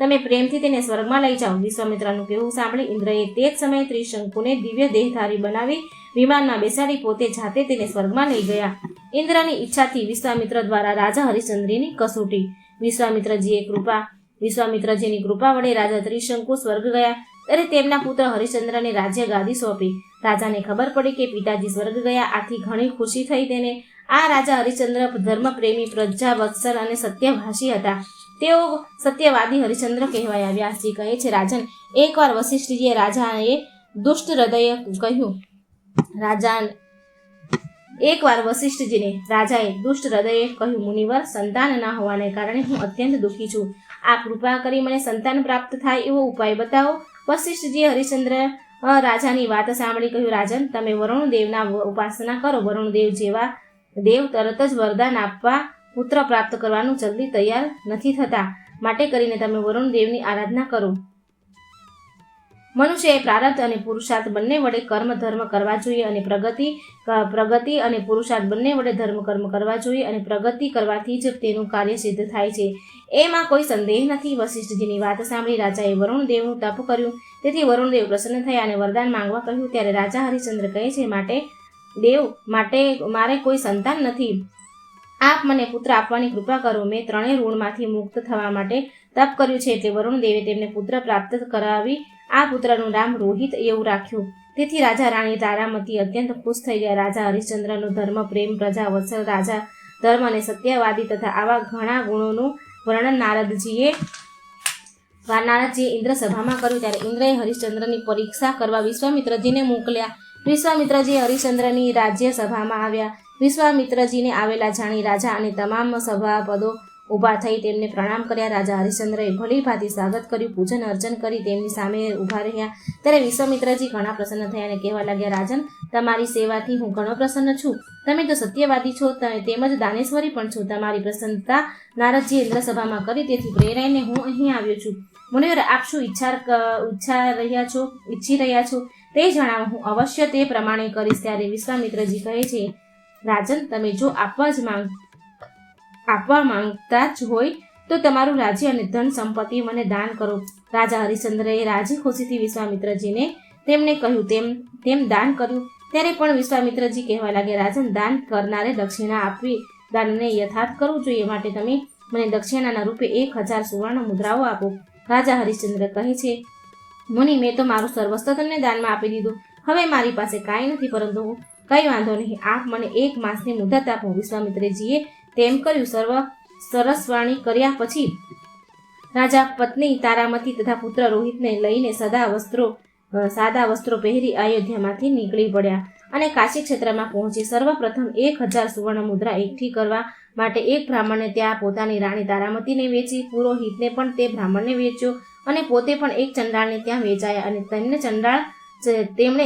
તમે પ્રેમથી તેને સ્વર્ગમાં લઈ જાઓ. વિશ્વામિત્રનું કહેવું સાંભળી ઇન્દ્રએ તે જ સમયે ત્રિશંકુને દિવ્ય દેહધારી બનાવી વિમાનમાં બેસાડી પોતે જાતે તેને સ્વર્ગમાં લઈ ગયા. ઇન્દ્રની ઈચ્છાથી વિશ્વામિત્ર દ્વારા રાજા હરિશ્ચંદ્રની કસોટી. વિશ્વામિત્રજીની કૃપા વડે રાજા ત્રિશંકુ સ્વર્ગ ગયા ત્યારે તેમના પુત્ર હરિશ્ચંદ્રને રાજ્ય ગાદી સોંપી. રાજાને ખબર પડી કે પિતાજી સ્વર્ગ ગયા, આથી ઘણી ખુશી થઈ તેને. આ રાજા હરિશ્ચંદ્ર ધર્મપ્રેમી, પ્રજાવત્સલ અને સત્યભાષી હતા. તેઓ સત્યવાદી હરિશ્ચંદ્ર કહેવાયા. વ્યાસજી કહે છે, રાજન, એકવાર વશિષ્ઠજીએ રાજાએ દુષ્ટ હૃદય કહ્યું મુનિવર, સંતાન ન હોવાને કારણે હું અત્યંત દુઃખી છું. આપ કૃપા કરી મને સંતાન પ્રાપ્ત થાય એવો ઉપાય બતાવો. વશિષ્ઠજીએ હરિશ્ચંદ્ર રાજાની વાત સાંભળી કહ્યું, રાજન, તમે વરુણદેવના ઉપાસના કરો. વરુણદેવ જેવા દેવ તરત જ વરદાન આપવા પુત્ર પ્રાપ્ત કરવાનું જલ્દી તૈયાર નથી થતા, માટે કરીને તમે વરુણદેવની આરાધના કરો. મનુષ્યએ પ્રારબ્ધ અને પુરુષાર્થ બંને વડે કર્મ ધર્મ કરવા જોઈએ અને પ્રગતિ અને પુરુષાર્થ બંને વડે ધર્મ કર્મ કરવા જોઈએ અને પ્રગતિ કરવાથી જ તેનું કાર્ય સિદ્ધ થાય છે, એમાં કોઈ સંદેહ નથી. વશિષ્ઠજીની વાત સાંભળી રાજાએ વરુણદેવનું તપ કર્યું. તેથી વરુણદેવ પ્રસન્ન થયા અને વરદાન માંગવા કહ્યું. ત્યારે રાજા હરિશ્ચંદ્ર કહે છે, માટે મારે કોઈ સંતાન નથી. આપ મને પુત્ર આપવાની કૃપા કરો. મેં ત્રણેય ઋણમાંથી મુક્ત થવા માટે તપ કર્યું છે. એટલે વરુણદેવે તેમને પુત્ર પ્રાપ્ત કરાવી આ પુત્રનું નામ રોહિત એવું રાખ્યું. તેથી રાજા રાણી તારામતી અત્યંત ખુશ થઈ ગયા. રાજા હરિશ્ચંદ્રનું ધર્મ, પ્રેમ, પ્રજાવત્સલ, રાજા ધર્મ અને સત્યવાદી તથા આવા ઘણા ગુણોનું વર્ણન નારદજીએ ઇન્દ્ર સભામાં કર્યું. ત્યારે ઇન્દ્રએ હરિશ્ચંદ્રની પરીક્ષા કરવા વિશ્વામિત્રજીને મોકલ્યા. વિશ્વામિત્રજી હરિશ્ચંદ્રની રાજ્ય સભામાં આવ્યા. વિશ્વામિત્રજીને આવેલા જાણી રાજા અને તમામ સભાપદો ઊભા થઈ તેમને પ્રણામ કર્યા. રાજા હરિશ્ચંદ્રએ ભલી ભાંતિ સ્વાગત કર્યું, પૂજન અર્ચન કરી તેમની સામે ઊભા રહ્યા. ત્યારે વિશ્વામિત્રજી ઘણા પ્રસન્ન થયા અને કહેવા લાગ્યા, રાજન, તમારી સેવાથી હું ઘણો પ્રસન્ન છું. તમે તો સત્યવાદી છો, તેમજ દાનેશ્વરી પણ છો. તમારી પ્રસન્નતા નારદજીએ ઇન્દ્રસભામાં કરી, તેથી પ્રેરાઈને હું અહીં આવ્યો છું. મુનિવર, આપ શું ઈચ્છી રહ્યા છો તે જણાવો, હું અવશ્ય તે પ્રમાણે કરીશ. ત્યારે વિશ્વામિત્રજી કહે છે, રાજન, તમે જો આપવા માંગતા જ હોય તો તમારું રાજ્ય અને ધન સંપત્તિ મને દાન કરો. રાજા હરિશ્ચંદ્રએ રાજી ખુશીથી વિશ્વામિત્રજીને તેમને કહ્યું તેમ દાન કર્યું. ત્યારે પણ વિશ્વામિત્રજી કહેવા લાગ્યા, રાજન, દાન કરનારે દક્ષિણા આપવી દાનને યથાર્થ કરવું જોઈએ, માટે તમે મને દક્ષિણાના રૂપે 1000 સુવર્ણ મુદ્રાઓ આપો. રાજા હરિશ્ચંદ્ર કહે છે, મુનિ, મેં તો મારું સર્વસ્વ તમને દાનમાં આપી દીધું. હવે મારી પાસે કાંઈ નથી, પરંતુ કંઈ વાંધો નહીં, આપ મને 1 માસની મુદત આપો. વિશ્વામિત્રજીએ તેમ કર્યું. સરસવાણી કર્યા પછી રાજા પત્ની તારામતી તથા પુત્ર રોહિતને લઈને સાદા વસ્ત્રો પહેરી અયોધ્યામાંથી નીકળી પડ્યા અને કાશી ક્ષેત્રમાં પહોંચી. સર્વપ્રથમ 1000 સુવર્ણ મુદ્રા એકઠી કરવા માટે એક બ્રાહ્મણને ત્યાં પોતાની રાણી તારામતીને વેચી, પુરોહિતને પણ તે બ્રાહ્મણને વેચ્યો અને પોતે પણ એક ચંડાળને ત્યાં વેચાયા. અને તેમણે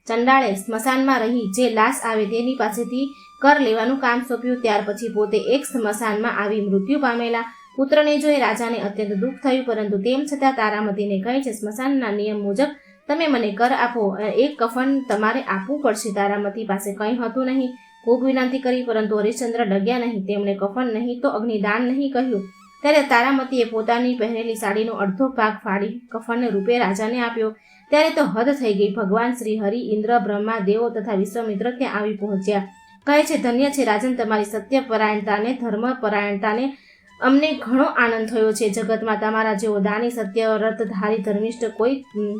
ચંડાળે સ્મશાનમાં રહી જે લાશ આવે તેની પાસેથી કર લેવાનું કામ સોંપ્યું. ત્યાર પછી પોતે એક સ્મશાનમાં આવી મૃત્યુ પામેલા પુત્રને જોઈ રાજાને અત્યંત દુઃખ થયું, પરંતુ તેમ છતાં તારામતીને કહે છે, સ્મશાનના નિયમ મુજબ તમે મને કર આપો, એક કફન તમારે આપવું પડશે. તારામતી પાસે કંઈ હતું નહીં. ખૂબ વિનંતી કરી, પરંતુ હરિશ્ચંદ્ર ડગ્યા નહીં. તેમણે કફન નહીં તો અગ્નિદાન નહીં કહ્યું. ત્યારે તારામતીએ પોતાની પહેરેલી સાડીનો અડધો ભાગ ફાડી કફન રૂપે રાજાને આપ્યો. ત્યારે તો હદ થઈ ગઈ. ભગવાન શ્રી હરિ, ઇન્દ્ર, બ્રહ્મા, દેવો તથા વિશ્વામિત્ર ત્યાં આવી પહોંચ્યા. કહે છે, ધન્ય છે રાજન, તમારી સત્યપરાયણતાને, ધર્મપરાયણતાને અમને ઘણો આનંદ થયો છે. જગતમાં તમારા જેવો દાની, સત્યવ્રતધારી, ધર્મિષ્ઠ કોઈ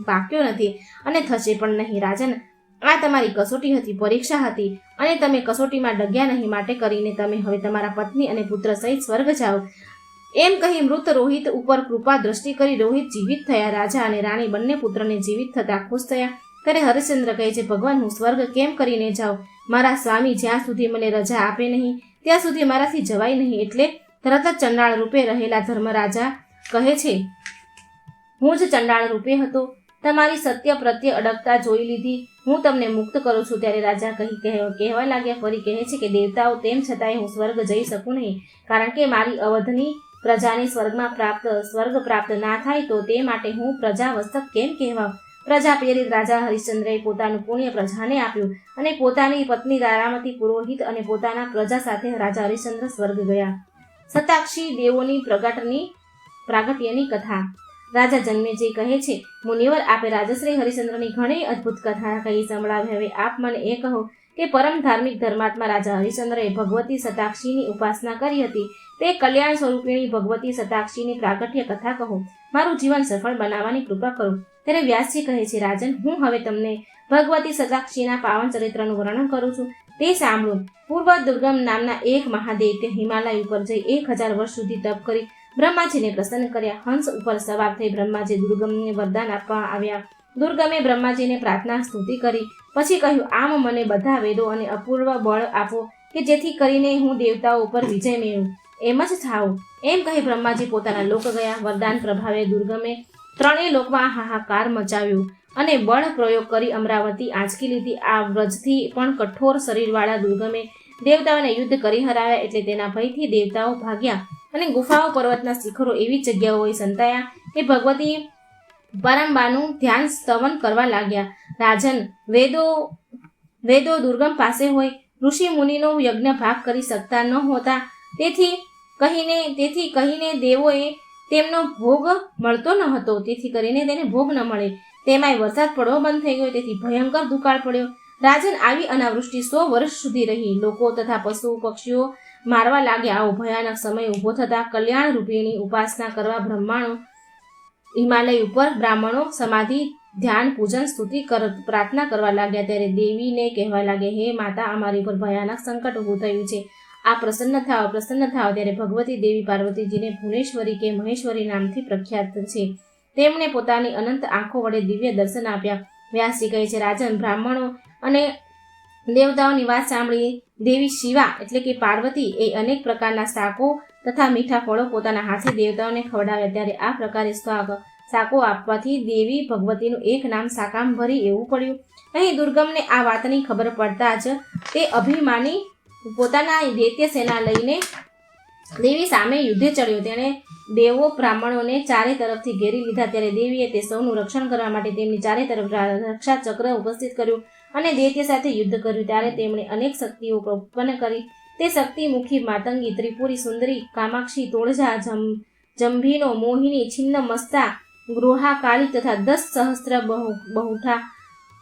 પાક્યો નથી અને થશે પણ નહીં. રાજન, આ તમારી કસોટી હતી, પરીક્ષા હતી, અને તમે કસોટીમાં ડગ્યા નહીં, માટે કરીને તમે હવે તમારા પત્ની અને પુત્ર સહિત સ્વર્ગ જાઓ. એમ કહી મૃત રોહિત ઉપર કૃપા દ્રષ્ટિ કરી રોહિત જીવિત થયા. રાજા અને રાણી બંને પુત્રને જીવિત થતા ખુશ થયા. ત્યારે હરિશ્ચંદ્ર કહે છે, ભગવાન, હું સ્વર્ગ કેમ કરીને જાઉં? મારા સ્વામી જ્યાં સુધી મને રજા આપે નહીં ત્યાં સુધી મારાથી જવાય નહીં. એટલે તરત જ ચંડાળ રૂપે રહેલા ધર્મરાજા કહે છે, હું જ ચંડાળ રૂપે હતો. તમારી સત્ય પ્રત્યે અડગતા જોઈ લીધી. હું તમને મુક્ત કરું છું. ત્યારે રાજા કહેવા લાગ્યા, ફરી કહે છે કે દેવતાઓ, તેમ છતાંય હું સ્વર્ગ જઈ શકું નહીં, કારણ કે મારી અવધની પ્રજાને સ્વર્ગ પ્રાપ્ત ના થાય તો તે માટે હું પ્રજાવસ્તક કેમ કહેવાઉં? પ્રજા પ્રેરિત રાજા હરિશ્ચંદ્રએ પોતાનું પુણ્ય પ્રજાને આપ્યું અને પોતાની પત્ની તારામતી, પુરોહિત અને પોતાના પ્રજા સાથે રાજા હરિશ્ચંદ્ર સ્વર્ગ ગયા. સતાક્ષી દેવોની પ્રાગટ્યની કથા. રાજા જન્મેજય કહે છે, મુનિવર, આપે રાજશ્રી હરિશ્ચંદ્રની ઘણી અદ્ભુત કથા કહી સંભળાવી. હવે આપ મને એ કહો કે પરમ ધાર્મિક ધર્માત્મા રાજા હરિશ્ચંદ્રએ ભગવતી સતાક્ષીની ઉપાસના કરી હતી. તે કલ્યાણ સ્વરૂપિણી ભગવતી સતાક્ષીની પ્રાગટ્ય કથા કહો. મારું જીવન સફળ બનાવવાની કૃપા કરો. ત્યારે વ્યાસજી કહે છે, રાજન, હું હવે તમને ભગવતી સતાક્ષીના પાવન ચરિત્રનું વર્ણન કરું છું, તે સાંભળો. પૂર્વ દુર્ગમ નામના એક મહાદૈત્ય હિમાલય ઉપર જઈ 1000 વર્ષ સુધી તપ કરી બ્રહ્માજીને પ્રસન્ન કર્યા. હંસ ઉપર સવાર થઈ બ્રહ્માજી દુર્ગમને વરદાન આપવા આવ્યા. દુર્ગમે બ્રહ્માજીને પ્રાર્થના સ્તુતિ કરી. પછી કહ્યું, આમ મને બધા વેદો અને અપૂર્વ બળ આપો કે જેથી કરીને હું દેવતાઓ ઉપર વિજય મેળવું. એમ જ થાવ. એમ કહી બ્રહ્માજી પોતાના લોક ગયા. વરદાન પ્રભાવે દુર્ગમે 3 લોકમાં હાહાકાર મચાવ્યો અને બળ પ્રયોગ કરી અમરાવતી આંચકી લીધી. આ વ્રજથી પણ કઠોર શરીરવાળા દુર્ગમે દેવતાઓને યુદ્ધ કરી હરાવ્યા. એટલે તેના ભયથી દેવતાઓ ભાગ્યા અને ગુફાઓ, પર્વતના શિખરો એવી જગ્યાઓએ સંતાયા કે ભગવતી પરંબાનું ધ્યાન સ્તવન કરવા લાગ્યા. રાજન, વેદો દુર્ગમ પાસે હોય, ઋષિ મુનિનો યજ્ઞ ભાગ કરી શકતા ન હોતા. તેથી કહીને દેવોએ તેમનો ભોગ મળતો ન હતો. તેથી કરીને તેને ભોગ ન મળે. તેમાંય વરસાદ પડવો બંધ થઈ ગયો. તેથી ભયંકર દુકાળ પડ્યો. રાજન, આવી અનાવૃષ્ટિ 100 વર્ષ સુધી રહી. લોકો તથા પશુ પક્ષીઓ મારવા લાગ્યા. આવો ભયાનક સમય ઊભો થતા કલ્યાણ રૂપિણીની ઉપાસના કરવા હિમાલય ઉપર બ્રાહ્મણો સમાધિ, ધ્યાન, પૂજન, સ્તુતિ પ્રાર્થના કરવા લાગ્યા. ત્યારે દેવીને કહેવા લાગે, હે માતા, અમારી ઉપર ભયાનક સંકટ ઊભું થયું છે. આ પ્રસન્ન થાવ. ત્યારે ભગવતી દેવી પાર્વતીજીને ભુવનેશ્વરી કે મહેશ્વરી નામથી પ્રખ્યાત છે. તેમણે પોતાની અનંત આંખો વડે દિવ્ય દર્શન આપ્યા. વ્યાસજી કહે છે, રાજન, બ્રાહ્મણો અને દેવતાઓની વાત સાંભળી દેવી શિવા એટલે કે પાર્વતી એ અનેક પ્રકારના શાકો તથા મીઠા ફળો પોતાના હાથે દેવતાઓને ખવડાવ્યા. ત્યારે આ પ્રકારે શાકો આપવાથી દેવી ભગવતીનું એક નામ શાકાંભરી એવું પડ્યું. અહીં દુર્ગમને આ વાતની ખબર પડતા જ તે અભિમાની પોતાના દૈત્ય સેના લઈને દેવી સામે યુદ્ધે ચડ્યો. તેણે દેવો બ્રાહ્મણોને ચારે તરફથી ઘેરી લીધા. ત્યારે દેવીએ તે સૌનું રક્ષણ કરવા માટે તેમની ચારે તરફ રક્ષા ચક્ર ઉપસ્થિત કર્યું અને દૈત્ય સાથે યુદ્ધ કર્યું. ત્યારે તેમણે અનેક શક્તિઓ ઉત્પન્ન કરી. તે શક્તિમુખી માતંગી, ત્રિપુરી સુંદરી, કામાક્ષી, તોળજા, જંભીનો, મોહિની, છિન્ન મસ્તા, ગૃહા, કાળી તથા 10 સહસ્ત્ર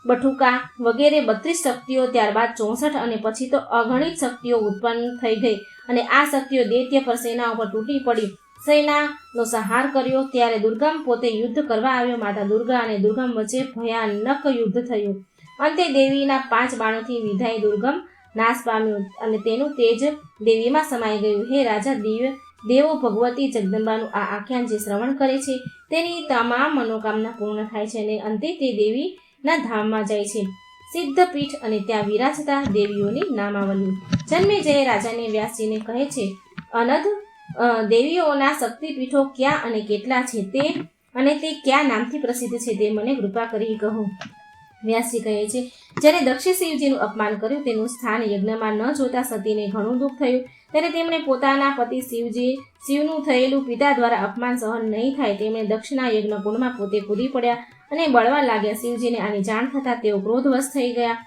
બઠુકા વગેરે 32 શક્તિઓ, ત્યારબાદ 64 અને પછી તો અગણિત શક્તિઓ ઉત્પન્ન થઈ ગઈ. અને આ શક્તિઓ દૈત્ય પર સેના ઉપર તૂટી પડી સેનાનો સંહાર કર્યો. ત્યારે દુર્ગમ પોતે યુદ્ધ કરવા આવ્યો. માતા દુર્ગા અને દુર્ગમ વચ્ચે ભયાનક યુદ્ધ થયું. અંતે દેવીના 5 બાણોથી વિધાય દુર્ગમ નાશ પામ્યું અને તેનું તેજ દેવીમાં સમાઈ ગયું. હે રાજા, દેવો ભગવતી જગદંબાનું આ આખ્યાન જે શ્રવણ કરે છે તેની તમામ મનોકામના પૂર્ણ થાય છે અને અંતે તે દેવીના ધામમાં જાય છે, સિદ્ધપીઠ, અને ત્યાં વિરાજતા દેવીઓની નામાવલી. જન્મેજય રાજાને વ્યાસજીને કહે છે, અનધ દેવીઓના શક્તિપીઠો ક્યાં અને કેટલા છે તે કયા નામથી પ્રસિદ્ધ છે તે મને કૃપા કરી કહો. વ્યાસજી કહે છે, જ્યારે દક્ષે શિવજીનું અપમાન કર્યું તેનું સ્થાન યજ્ઞમાં ન જોતા સતીને ઘણું દુઃખ થયું. ત્યારે તેમણે પોતાના પતિ શિવનું થયેલું પિતા દ્વારા અપમાન સહન નહીં થાય તેમણે દક્ષના યજ્ઞ કુંડમાં પોતે કૂદી પડ્યા અને બળવા લાગ્યા. શિવજીને આની જાણ થતાં તેઓ ક્રોધવશ થઈ ગયા.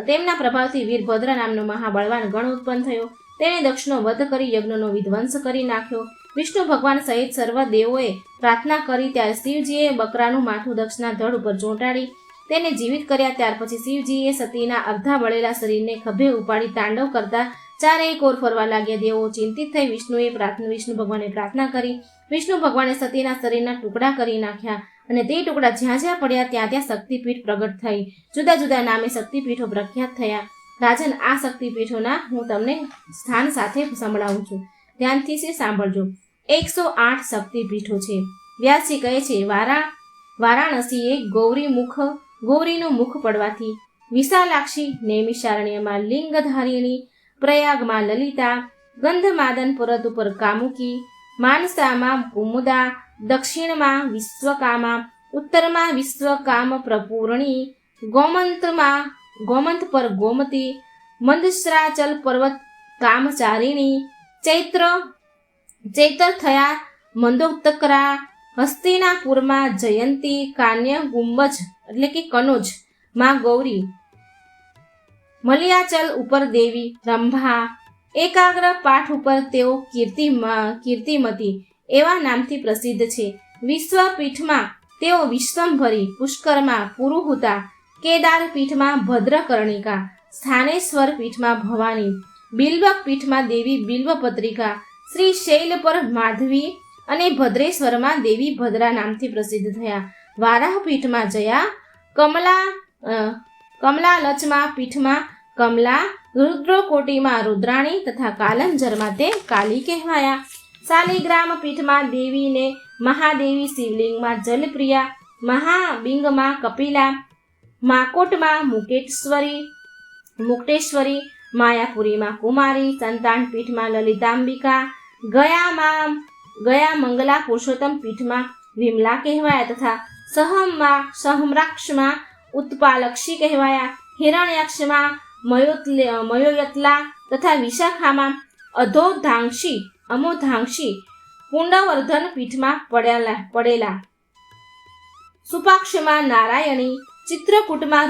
તેમના પ્રભાવથી વીરભદ્ર નામનો મહાબળવાન ગણ ઉત્પન્ન થયો. તેણે દક્ષનો વધ કરી યજ્ઞનો વિધ્વંસ કરી નાખ્યો. વિષ્ણુ ભગવાન સહિત સર્વ દેવોએ પ્રાર્થના કરી ત્યારે શિવજીએ બકરાનું માથું દક્ષના ધડ ઉપર ચોંટાડી તેને જીવિત કર્યા. ત્યાર પછી શિવજીએ સતીના અર્ધા બળેલા શરીરને ખભે ઉપાડી તાંડવ કરતા ચારેય કોર ફરવા લાગ્યા. દેવો ચિંતિત થઈ વિષ્ણુ ભગવાને પ્રાર્થના કરી. વિષ્ણુ ભગવાને સતીના શરીરના ટુકડા કરી નાખ્યા અને તે ટુકડા જ્યાં જ્યાં પડ્યા ત્યાં ત્યાં શક્તિપીઠ પ્રગટ થઈ. જુદા જુદા નામે શક્તિપીઠો પ્રખ્યાત થયા. રાજન, આ શક્તિપીઠોના હું તમને સ્થાન સાથે સંભળાવું છું, ધ્યાનથી સાંભળજો. 108 શક્તિપીઠો છે. વ્યાસજી કહે છે, વારાણસીએ ગૌરીનું મુખ પડવાથી, વિશાલાક્ષી નૈમિષારણ્યમાં લિંગધારિણી, પ્રયાગમાં લલિતા, ગંધમાદન પર્વત ઉપર કામુકી, માનસામાં કુમુદા, દક્ષિણમાં વિશ્વકામા, ઉત્તરમાં વિશ્વકામ પ્રપૂરણી, ગોમંત પર ગોમતી, મંદસ્રાચલ પર્વત કામચારિણી, ચૈત્ર થયા મંદોત્તકરા, હસ્તિનાપુરમાં જયંતી, કાન્ય ગુંબજ એટલે કે કનોજ માં ગૌરી, મલયાચલ ઉપર દેવી રંભા, એકાગ્ર પાઠ ઉપર તેઓ કીર્તિમતી એવા નામથી પ્રસિદ્ધ છે. વિશ્વપીઠમાં તેઓ વિશ્વંભરી, પુષ્કરમાં પુરુહુતા, કેદાર પીઠમાં ભદ્રકર્ણિકા, સ્થાનેશ્વર પીઠમાં ભવાની, બિલ્વક પીઠમાં દેવી બિલ્વપત્રિકા, શ્રી શૈલ પર માધવી અને ભદ્રેશ્વરમાં દેવી ભદ્રા નામથી પ્રસિદ્ધ થયા. વારાહ પીઠમાં જયા, કમલાલચમાં પીઠમાં કમલા, રુદ્રકોટીમાં રુદ્રાણી તથા કાલંજરમાં તે કાલી કહેવાયા. શાલિગ્રામ પીઠમાં દેવીને મહાદેવી, શિવલિંગમાં જલપ્રિયા, મહાબિંગમાં કપિલા, માકોટમાં મુક્તેશ્વરી, માયાપુરીમાં કુમારી, સંતાન પીઠમાં લલિતાંબિકા, ગયા મંગલા પુરુષોત્તમ પીઠમાં વિમલા કહેવાયા તથા સહમ્રાક્ષમાં ઉત્પાલક્ષી કહેવાયા. હિરણ્યાક્ષમાં મયોયતલા તથા વિશાખામાં અમોધાંક્ષી, પુંડવર્ધન પીઠમાં પડેલા. સુપાક્ષમાં નારાયણી, ચિત્રકૂટમાં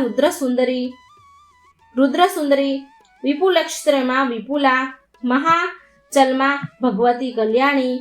રુદ્રસુંદરી, વિપુલક્ષત્રમાં વિપુલા, મહાચલમાં ભગવતી કલ્યાણી,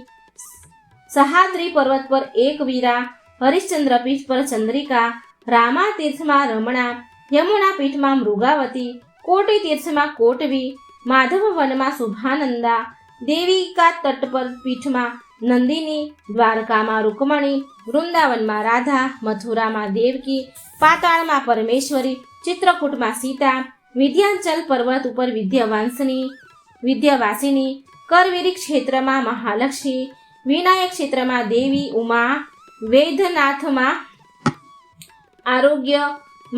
સહાદ્રી પર્વત પર એકવીરા, હરિશ્ચંદ્ર પીઠ પર ચંદ્રિકા, રામા તીર્થમાં રમણા, યમુના પીઠમાં મૃગાવતી, કોટી તીર્થમાં કોટવી, માધવ વનમાં શુભાનંદા, દેવિકા તટ પર પીઠમાં નંદિની, દ્વારકામાં રૂકમણી, વૃંદાવનમાં રાધા, મથુરામાં દેવકી, પાતાળમાં પરમેશ્વરી, ચિત્રકૂટમાં સીતા, વિંધ્યાચલ પર્વત ઉપર વિદ્યાવાસિની, કરવીરી ક્ષેત્રમાં મહાલક્ષ્મી, વિનાયક ક્ષેત્રમાં દેવી ઉમા, વૈદ્યનાથમાં આરોગ્ય,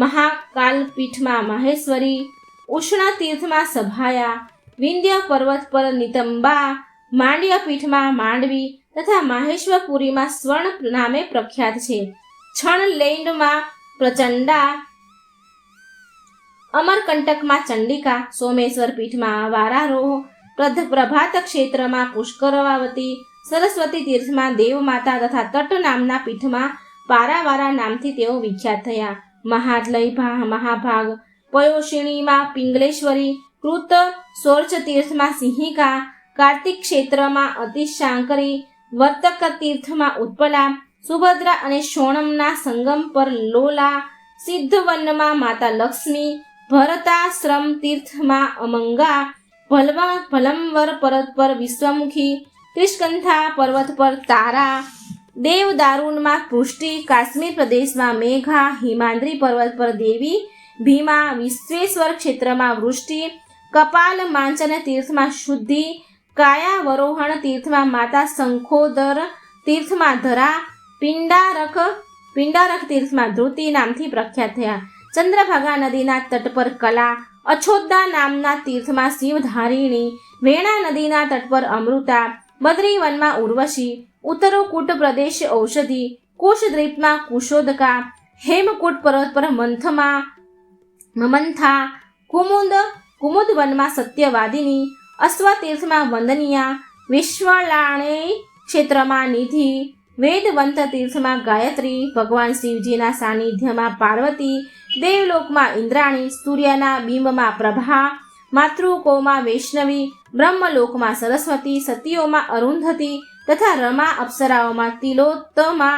મહાકાલ પીઠમાં મહેશ્વરી, ઉષ્ણ તીર્થમાં સભાયા, વિંધ્ય પર્વત પર નિતંબા, માંડ્ય પીઠમાં માંડવી તથા માહેશ્વરપુરીમાં સ્વર્ણ નામે પ્રખ્યાત છે. છણલેન્ડમાં પ્રચંડા, અમરકંટકમાં ચંડિકા, સોમેશ્વર પીઠમાં વારારોહ, પ્રભાત ક્ષેત્રમાં પુષ્કરવાવતી, સરસ્વતી તીર્થમાં દેવમાતા તથા તટ નામના પીઠમાં પારાવારા નામથી તેઓ વિખ્યાત થયા. મહાદલય મહાભાગ, પયોષિણીમાં પિંગલેશ્વરી, કૃત સોર્ચ તીર્થમાં સિંહિકા, કાર્તિક ક્ષેત્રમાં અતિશાંકરી, વર્તક તીર્થમાં ઉત્પલા, સુભદ્રા અને શોણમના સંગમ પર લોલા, સિદ્ધવનમાં માતા લક્ષ્મી, ભરતાશ્રમ તીર્થમાં અમંગા, ભલમવર પર્વત પર વિશ્વમુખી, ત્રિસ્કંધા પર્વત પર તારા, દેવદારુણમાં પૃષ્ટિ, કાશ્મીર પ્રદેશમાં મેઘા, હિમાદ્રી પર્વત પર દેવી ભીમા, વિશ્વેશ્વર ક્ષેત્રમાં વૃષ્ટિ, કપાલ માંચન તીર્થમાં શુદ્ધિ, કાયાવરોહણ તીર્થમાં માતા શંખોદર, તીર્થમાં ધરા, પિંડારક તીર્થમાં ધૃતિ નામથી પ્રખ્યાત થયા. ચંદ્રભાગા નદીના તટ પર કલા, અછોદા નામના તીર્થમાં શિવધારિણી, વેણા નદીના તટ પર અમૃતા, બદ્રીવનમાં ઉર્વશી, ઉત્તરોકૂટ પ્રદેશ ઔષધિ, કુશદ્વીપમાં કુશોદકા, હેમકૂટ પર્વત પર મમંથા, કુમુદ વનમાં સત્યવાદિની, અશ્વતીર્થમાં વંદનિયા, વિશ્વલાણેય ક્ષેત્રમાં નિધિ, વેદવંત તીર્થમાં ગાયત્રી, ભગવાન શિવજીના સાનિધ્યમાં પાર્વતી, દેવલોકમાં ઇન્દ્રાણી, સૂર્યના બિંબમાં પ્રભા, માતૃકોમાં વૈષ્ણવી, બ્રહ્મલોકમાં સરસ્વતી, સતીઓમાં અરુંધતી તથા રમા, અપ્સરાઓમાં તિલોત્તમા.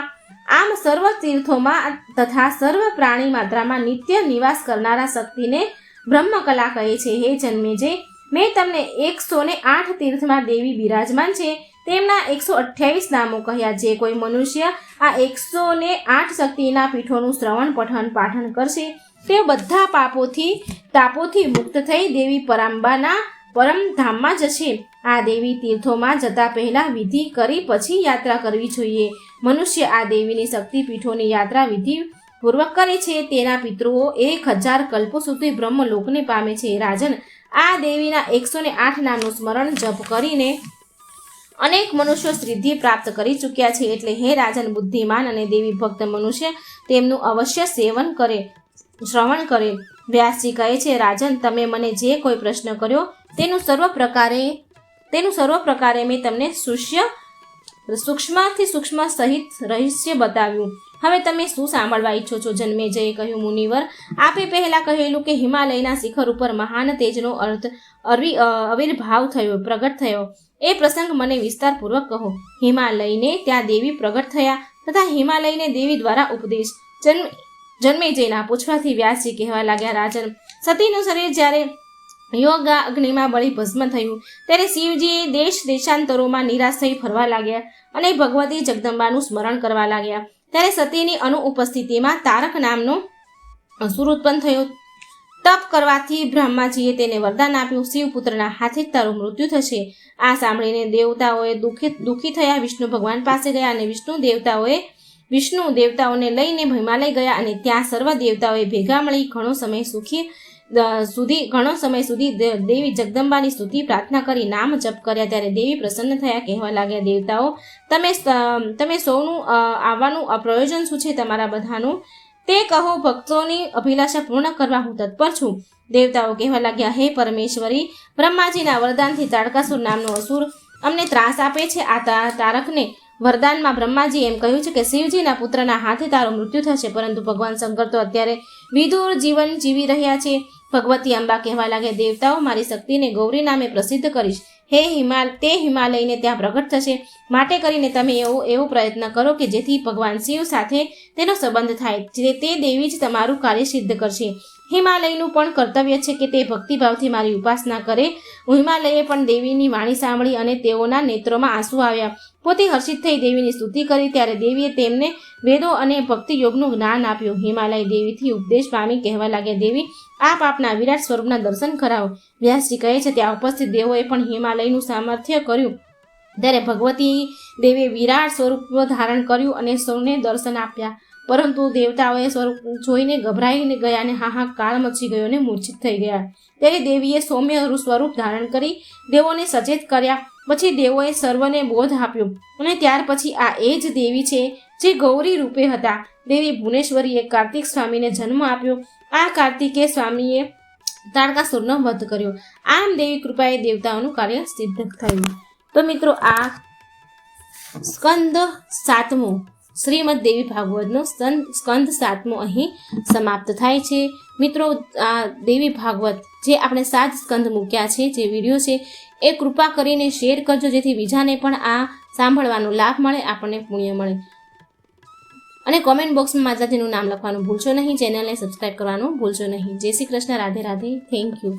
આમ સર્વ તીર્થોમાં તથા સર્વ પ્રાણી માત્રામાં નિત્ય નિવાસ કરનારા શક્તિને બ્રહ્મકલા કહે છે. હે જન્મેજય, મેં તમને 108 તીર્થમાં દેવી બિરાજમાન છે તેમના 128 નામો કહ્યા. જે કોઈ મનુષ્ય આ 108 શક્તિના પીઠોનું શ્રવણ પઠન પાઠન કરશે તે બધા તાપોથી મુક્ત થઈ દેવી પરાંબાના પરમધામમાં જશે. આ દેવી તીર્થોમાં જતા પહેલા વિધિ કરી પછી યાત્રા કરવી જોઈએ. મનુષ્ય આ દેવીની શક્તિપીઠોની યાત્રા વિધિ પૂર્વક કરે છે તેના પિતૃઓ 1000 કલ્પો સુધી બ્રહ્મલોકને પામે છે. રાજન, આ દેવીના 108 નામનું સ્મરણ જપ કરીને અનેક મનુષ્યો સિદ્ધિ પ્રાપ્ત કરી ચૂક્યા છે, એટલે હે રાજન, બુદ્ધિમાન અને દેવી ભક્ત મનુષ્ય તેમનું અવશ્ય શ્રવણ કરે. વ્યાસજી કહે છે, રાજન, તમે મને જે કોઈ પ્રશ્ન કર્યો તેનું સર્વ પ્રકારે મેં તમને સૂક્ષ્મથી સૂક્ષ્મ સહિત રહસ્ય બતાવ્યું. હવે તમે શું સાંભળવા ઈચ્છો છો? જન્મેજયે કહ્યું, મુનિવર, આપે પહેલા કહેલું કે હિમાલયના શિખર ઉપર મહાન તેજનો આવિર્ભાવ પ્રગટ થયો. એ પ્રસંગ મને વિસ્તારપૂર્વક કહો. હિમાલયને ત્યાં દેવી પ્રગટ થયા તથા હિમાલયને દેવી દ્વારા ઉપદેશ. જન્મેજયના પૂછવાથી વ્યાસજી કહેવા લાગ્યા, રાજન, સતીનું શરીર જ્યારે યોગા અગ્નિમાં બળી ભસ્મ થયું ત્યારે શિવજીએ દેશાંતરોમાં નિરાશ થઈ ફરવા લાગ્યા અને ભગવતી જગદંબાનું સ્મરણ કરવા લાગ્યા. ત્યારે સતીની અનુપસ્થિતિમાં તારક નામનો અસુર ઉત્પન્ન થયો. તપ કરવાથી બ્રહ્માજીએ તેને વરદાન આપ્યું, શિવપુત્રના હાથે જ તારું મૃત્યુ થશે. આ સાંભળીને દેવતાઓએ દુઃખી થયા, વિષ્ણુ ભગવાન પાસે ગયા અને વિષ્ણુ દેવતાઓને લઈને હિમાલય ગયા અને ત્યાં સર્વ દેવતાઓએ ભેગા મળી ઘણો સમય સુધી દેવી જગદંબાની સ્તુતિ પ્રાર્થના કરી નામ જપ કર્યા. ત્યારે દેવી પ્રસન્ન થયા, કહેવા લાગ્યા, દેવતાઓ, તમે સૌનું આવવાનું પ્રયોજન શું છે તમારા બધાનું? તે કહો, ભક્તોની અભિલાષા પૂર્ણ કરવા હું તત્પર છું. દેવતાઓ કહેવા લાગ્યા, હે પરમેશ્વરી, બ્રહ્માજીના વરદાનથી તારકાસુર નામનો અસુર અમને ત્રાસ આપે છે. આ તારકને વરદાનમાં બ્રહ્માજી એમ કહ્યું છે કે શિવજીના પુત્રના હાથે તારું મૃત્યુ થશે, પરંતુ ભગવાન શંકર તો અત્યારે વિદુર જીવન જીવી રહ્યા છે. ભગવતી અંબા કહેવા લાગે, દેવતાઓ, મારી શક્તિને ગૌરી નામે પ્રસિદ્ધ કરીશ. તે હિમાલયને ત્યાં પ્રગટ થશે. માટે કરીને તમે એવો પ્રયત્ન કરો કે જેથી ભગવાન શિવ સાથે તેનો સંબંધ થાય. તે દેવી જ તમારું કાર્ય સિદ્ધ કરશે. હિમાલયનું પણ કર્તવ્ય છે કે તે ભક્તિભાવથી મારી ઉપાસના કરે. હિમાલયે પણ દેવીની વાણી સાંભળી અને તેઓના નેત્રોમાં આંસુ આવ્યા. પોતે હર્ષિત થઈ દેવીની સ્તુતિ કરી. ત્યારે દેવીએ તેમને વેદો અને ભક્તિ યોગનું જ્ઞાન આપ્યું. હિમાલય દેવીથી ઉપદેશ પામી કહેવા લાગ્યા, દેવી, આપ આપના વિરાટ સ્વરૂપના દર્શન કરાવો. વ્યાસજી કહે છે, ત્યાં ઉપસ્થિત દેવોએ પણ હિમાલયનું સામર્થ્ય કર્યું. ત્યારે ભગવતી દેવીએ વિરાટ સ્વરૂપ ધારણ કર્યું અને સૌને દર્શન આપ્યા. પરંતુ દેવતાઓએ સ્વરૂપ જોઈને ગભરાઈને ગયા અને હાહાકાર મચી ગયો અને મૂર્છિત થઈ ગયા. ત્યારે દેવીએ સૌમ્ય સ્વરૂપ ધારણ કરી દેવોને સચેત કર્યા. પછી દેવોએ સર્વને બોધ આપ્યો અને ત્યાર પછી આ એ જ દેવી છે જે ગૌરી રૂપે હતા. દેવી ભુવનેશ્વરીએ કાર્તિક સ્વામીને જન્મ આપ્યો. આ કાર્તિકે સ્વામીએ તારકાસુરનો વધ કર્યો. આમ દેવી કૃપાએ દેવતાઓનું કાર્ય સિદ્ધ થયું. તો મિત્રો, આ સ્કંદ 7મો શ્રીમદ દેવી ભાગવતનો સ્કંદ 7મો અહીં સમાપ્ત થાય છે. મિત્રો, આ દેવી ભાગવત જે આપણે 7 સ્કંદ મૂક્યા છે, જે વિડીયો છે, એ કૃપા કરીને શેર કરજો, જેથી બીજાને પણ આ સાંભળવાનો લાભ મળે, આપણને પુણ્ય મળે. અને કોમેન્ટ બોક્સમાં માતાજીનું નામ લખવાનું ભૂલશો નહીં. ચેનલને સબસ્ક્રાઈબ કરવાનું ભૂલશો નહીં. જય શ્રી કૃષ્ણ. રાધે રાધે. Thank you.